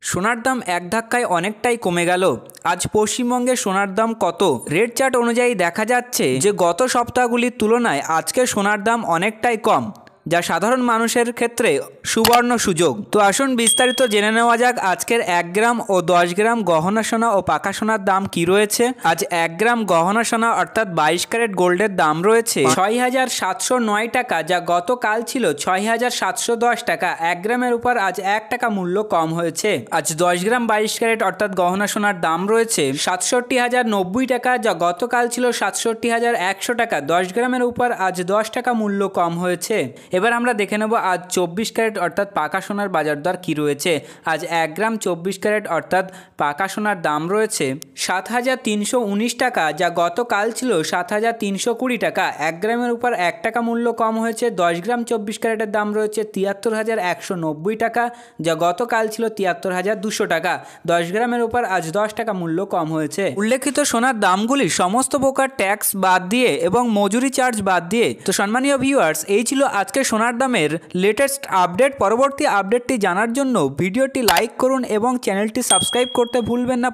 সোনার দাম এক ধাক্কায় অনেকটাই কমে গেল। আজ পশ্চিমবঙ্গে সোনার দাম কত? রেট চার্ট অনুযায়ী দেখা যাচ্ছে যে গত সপ্তাহগুলির তুলনায় আজকে সোনার দাম অনেকটাই কম, যা সাধারণ মানুষের ক্ষেত্রে সুবর্ণ সুযোগ। তো আসুন বিস্তারিত জেনে নেওয়া যাক আজকের 1 গ্রাম ও 10 গ্রাম গহনা সোনা ও পাকা সোনার দাম কি রয়েছে। আজ 1 গ্রাম গহনা সোনা অর্থাৎ 22 ক্যারেট গোল্ডের দাম রয়েছে 6,709 টাকা, যা গতকাল ছিল 6,710 টাকা। 1 গ্রামের উপর আজ 1 টাকা মূল্য কম হয়েছে। আজ 10 গ্রাম 22 ক্যারেট অর্থাৎ গহনা সোনার দাম রয়েছে 67,090 টাকা, যা গতকাল ছিল 67,100 টাকা। 10 গ্রামের উপর আজ 10 টাকা মূল্য কম হয়েছে। এবার আমরা দেখে নেব আজ 24 ক্যারেট অর্থাৎ পাকা সোনার বাজার দর কী রয়েছে। আজ 1 গ্রাম 24 ক্যারেট অর্থাৎ পাকা সোনার দাম রয়েছে 7,319 টাকা, যা গতকাল ছিল 7,320 টাকা। 1 গ্রামের উপর 1 টাকা মূল্য কম হয়েছে। 10 গ্রাম 24 ক্যারেটের দাম রয়েছে 73,190 টাকা, যা গতকাল ছিল 73,200 টাকা। 10 গ্রামের উপর আজ 10 টাকা মূল্য কম হয়েছে। উল্লেখিত সোনার দামগুলি সমস্ত প্রকার ট্যাক্স বাদ দিয়ে এবং মজুরি চার্জ বাদ দিয়ে। তো সম্মানীয় ভিউয়ার্স, এই ছিল আজকে সোনার দামের লেটেস্ট আপডেট। পরবর্তী আপডেটটি জানার জন্য ভিডিওটি লাইক করুন এবং চ্যানেলটি সাবস্ক্রাইব করতে ভুলবেন না।